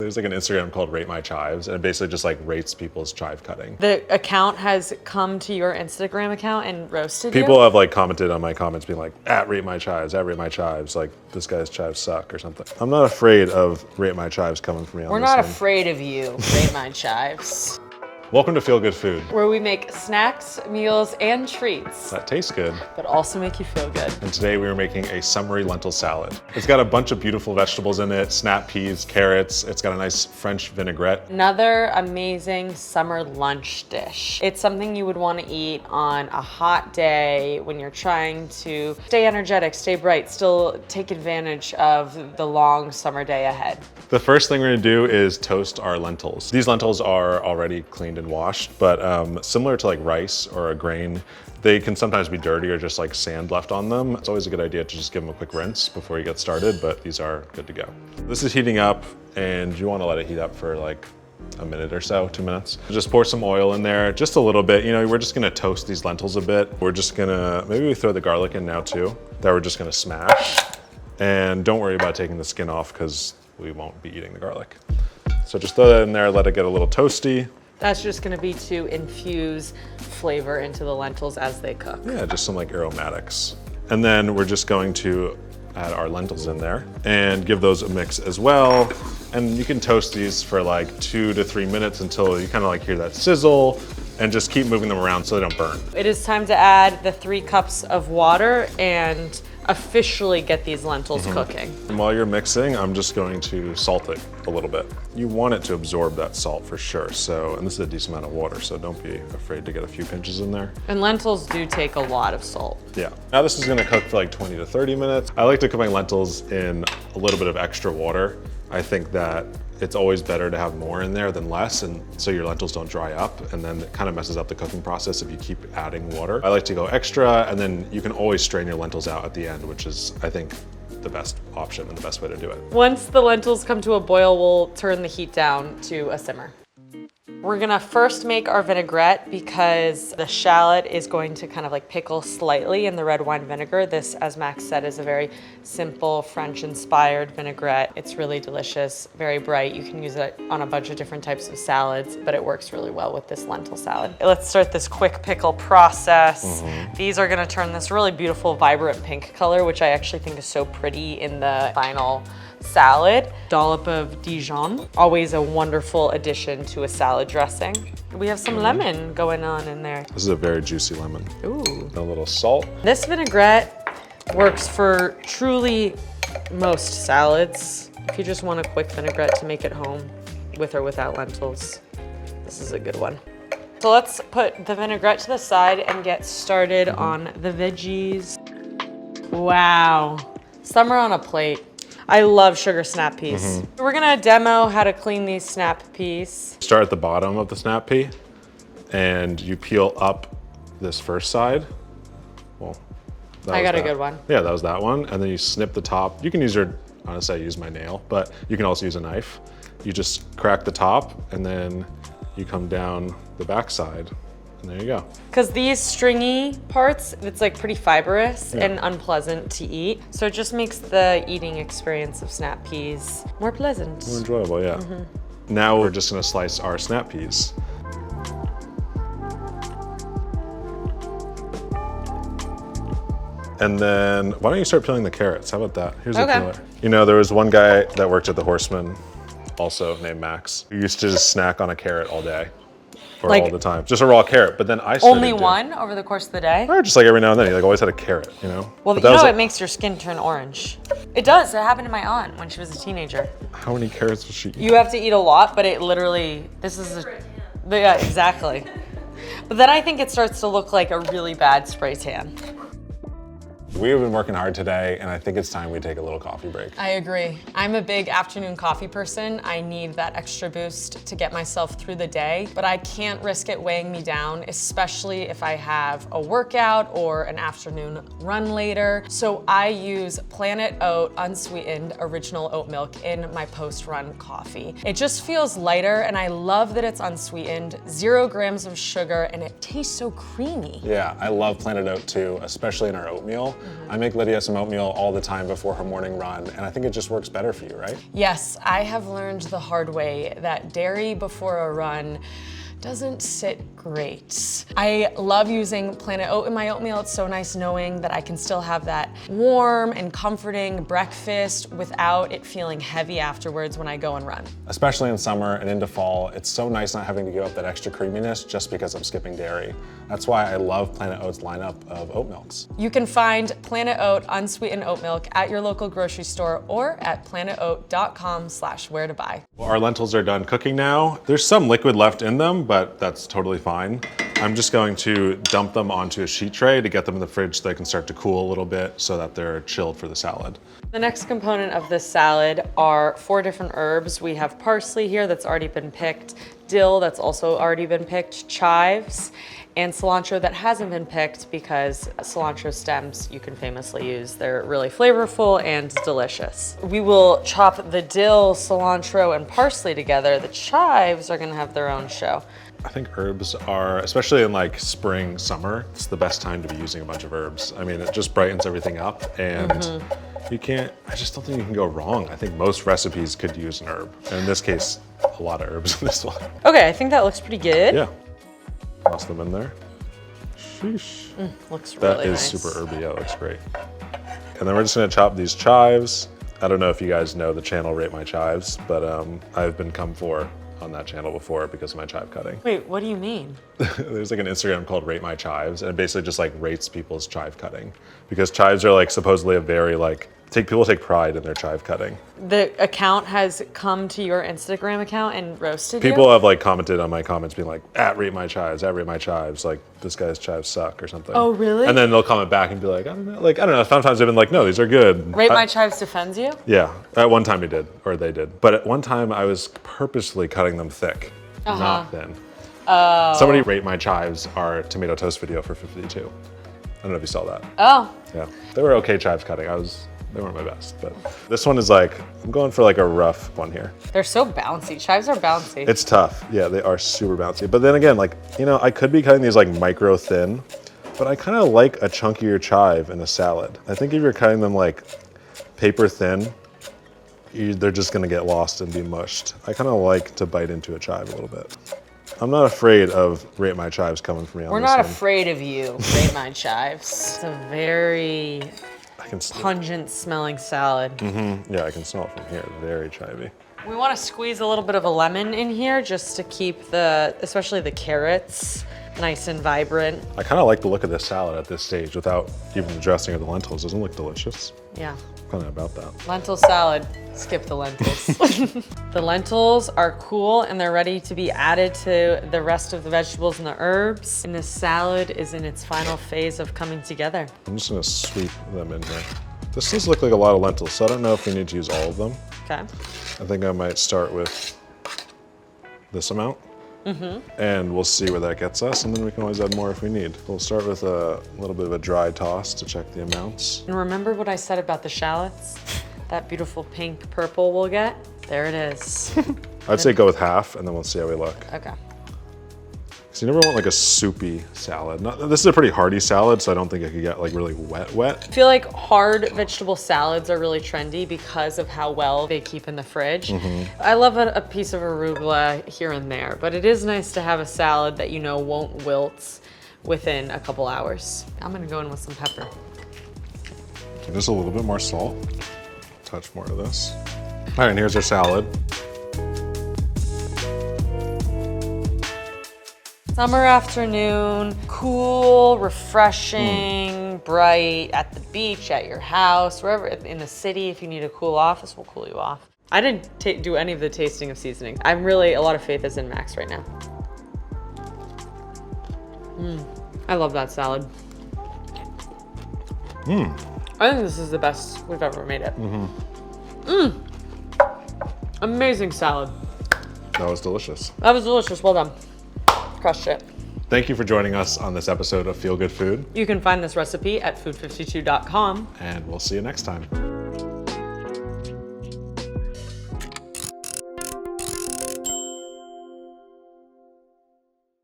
There's like an Instagram called Rate My Chives, and it basically just like rates people's chive cutting. The account has come to your Instagram account and roasted you? People have like commented on my comments being like, @Rate My Chives, @Rate My Chives, like this guy's chives suck or something. I'm not afraid of Rate My Chives coming from me on We're this not one. afraid of you, Rate My Chives. Welcome to Feel Good Food. Where we make snacks, meals, and treats. That tastes good. But also make you feel good. And today we are making a summery lentil salad. It's got a bunch of beautiful vegetables in it, snap peas, carrots. It's got a nice French vinaigrette. Another amazing summer lunch dish. It's something you would want to eat on a hot day when you're trying to stay energetic, stay bright, still take advantage of the long summer day ahead. The first thing we're gonna do is toast our lentils. These lentils are already cleaned and washed, but similar to like rice or a grain, they can sometimes be dirty or just like sand left on them. It's always a good idea to just give them a quick rinse before you get started, but these are good to go. This is heating up and you wanna let it heat up for like a minute or so, 2 minutes. Just pour some oil in there, just a little bit. You know, we're just gonna toast these lentils a bit. We're just gonna, maybe we throw the garlic in now too, that we're just gonna smash. And don't worry about taking the skin off because we won't be eating the garlic. So just throw that in there, let it get a little toasty. That's just gonna be to infuse flavor into the lentils as they cook. Yeah, just some like aromatics. And then we're just going to add our lentils in there and give those a mix as well. And you can toast these for like 2 to 3 minutes until you kind of like hear that sizzle and just keep moving them around so they don't burn. It is time to add the 3 cups of water and officially get these lentils cooking. And while you're mixing, I'm just going to salt it a little bit. You want it to absorb that salt for sure. So, and this is a decent amount of water, so don't be afraid to get a few pinches in there. And lentils do take a lot of salt. Yeah. Now this is gonna cook for like 20 to 30 minutes. I like to cook my lentils in a little bit of extra water. I think that it's always better to have more in there than less, and so your lentils don't dry up, and then it kind of messes up the cooking process if you keep adding water. I like to go extra, and then you can always strain your lentils out at the end, which is, I think, the best option and the best way to do it. Once the lentils come to a boil, we'll turn the heat down to a simmer. We're gonna first make our vinaigrette because the shallot is going to kind of like pickle slightly in the red wine vinegar. This, as Max said, is a very simple French-inspired vinaigrette. It's really delicious, very bright. You can use it on a bunch of different types of salads, but it works really well with this lentil salad. Let's start this quick pickle process. These are gonna turn this really beautiful, vibrant pink color, which I actually think is so pretty in the final salad. Dollop of Dijon, always a wonderful addition to a salad dressing. We have some lemon going on in there. This is a very juicy lemon. Ooh. A little salt. This vinaigrette works for truly most salads. If you just want a quick vinaigrette to make at home with or without lentils, this is a good one. So let's put the vinaigrette to the side and get started on the veggies. Wow, summer on a plate. I love sugar snap peas. We're gonna demo how to clean these snap peas. Start at the bottom of the snap pea, and you peel up this first side. Well, I got a good one. Yeah, that was that one. And then you snip the top. You can use your, honestly, I use my nail, but you can also use a knife. You just crack the top, and then you come down the back side. And there you go. Because these stringy parts, it's like pretty fibrous and unpleasant to eat. So it just makes the eating experience of snap peas more pleasant. More enjoyable, yeah. Now we're just gonna slice our snap peas. And then why don't you start peeling the carrots? How about that? Here's a peeler. You know, there was one guy that worked at the Horseman, also named Max, who used to just snack on a carrot all day. Or like, all the time, just a raw carrot. But then I started only one over the course of the day? Or just like every now and then, he like always had a carrot, you know? Well, you know, it makes your skin turn orange. It does, it happened to my aunt when she was a teenager. How many carrots was she eating? You have to eat a lot, but it literally, yeah, exactly. But then I think it starts to look like a really bad spray tan. We have been working hard today, and I think it's time we take a little coffee break. I agree. I'm a big afternoon coffee person. I need that extra boost to get myself through the day, but I can't risk it weighing me down, especially if I have a workout or an afternoon run later. So I use Planet Oat unsweetened original oat milk in my post-run coffee. It just feels lighter, and I love that it's unsweetened, 0 grams of sugar, and it tastes so creamy. Yeah, I love Planet Oat too, especially in our oatmeal. I make Lydia some oatmeal all the time before her morning run, and I think it just works better for you, right? Yes, I have learned the hard way that dairy before a run doesn't sit great. I love using Planet Oat in my oatmeal. It's so nice knowing that I can still have that warm and comforting breakfast without it feeling heavy afterwards when I go and run. Especially in summer and into fall, it's so nice not having to give up that extra creaminess just because I'm skipping dairy. That's why I love Planet Oat's lineup of oat milks. You can find Planet Oat unsweetened oat milk at your local grocery store or at planetoat.com/where-to-buy. Well, our lentils are done cooking now. There's some liquid left in them, but that's totally fine. I'm just going to dump them onto a sheet tray to get them in the fridge so they can start to cool a little bit so that they're chilled for the salad. The next component of this salad are 4 different herbs. We have parsley here that's already been picked, dill that's also already been picked, chives, and cilantro that hasn't been picked because cilantro stems you can famously use. They're really flavorful and delicious. We will chop the dill, cilantro, and parsley together. The chives are gonna have their own show. I think herbs are, especially in like spring, summer, it's the best time to be using a bunch of herbs. I mean, it just brightens everything up and I just don't think you can go wrong. I think most recipes could use an herb. And in this case, a lot of herbs in this one. Okay, I think that looks pretty good. Yeah. Toss them in there. Sheesh. Looks really That is nice. super herby, yeah, it looks great. And then we're just gonna chop these chives. I don't know if you guys know the channel Rate My Chives, but I've been come for on that channel before because of my chive cutting. Wait, what do you mean? There's like an Instagram called Rate My Chives, and it basically just like rates people's chive cutting. Because chives are like supposedly a very like, people take pride in their chive cutting. The account has come to your Instagram account and roasted you? People have like commented on my comments being like, @Rate My Chives, @Rate My Chives, like this guy's chives suck or something. Oh, really? And then they'll comment back and be like, I don't know. Sometimes they've been like, no, these are good. Rate My Chives defends you? Yeah, at one time he did, or they did. But at one time I was purposely cutting them thick, not thin. Somebody Rate My Chives, our tomato toast video for Food52. I don't know if you saw that. Oh. Yeah, they were okay chives cutting. They weren't my best, but this one is like, I'm going for like a rough one here. They're so bouncy. Chives are bouncy. It's tough. Yeah, they are super bouncy. But then again, like, I could be cutting these like micro thin, but I kind of like a chunkier chive in a salad. I think if you're cutting them like paper thin, they're just gonna get lost and be mushed. I kind of like to bite into a chive a little bit. I'm not afraid of Rate My Chives coming from me on We're this not one. afraid of you, Rate My Chives. It's a very pungent smelling salad. Yeah, I can smell it from here. It's very chivey. We want to squeeze a little bit of a lemon in here just to keep especially the carrots, nice and vibrant. I kind of like the look of this salad at this stage without even the dressing of the lentils. Doesn't it look delicious? Yeah. Kind of about that. Lentil salad. Skip the lentils. The lentils are cool and they're ready to be added to the rest of the vegetables and the herbs. And this salad is in its final phase of coming together. I'm just gonna sweep them in here. This does look like a lot of lentils, so I don't know if we need to use all of them. Okay. I think I might start with this amount. And we'll see where that gets us, and then we can always add more if we need. We'll start with a little bit of a dry toss to check the amounts. And remember what I said about the shallots? That beautiful pink purple we'll get? There it is. I'd say go with half, and then we'll see how we look. Okay. So you never want like a soupy salad. This is a pretty hearty salad, so I don't think it could get like really wet. I feel like hard vegetable salads are really trendy because of how well they keep in the fridge. I love a piece of arugula here and there, but it is nice to have a salad that won't wilt within a couple hours. I'm gonna go in with some pepper. Okay, just a little bit more salt. Touch more of this. All right, and here's our salad. Summer afternoon, cool, refreshing, bright, at the beach, at your house, wherever in the city. If you need to cool off, this will cool you off. I didn't do any of the tasting of seasoning. I'm really, a lot of faith is in Max right now. I love that salad. I think this is the best we've ever made it. Amazing salad. That was delicious. That was delicious, well done. Crushed it. Thank you for joining us on this episode of Feel Good Food, You can find this recipe at food52.com. and we'll see you next time.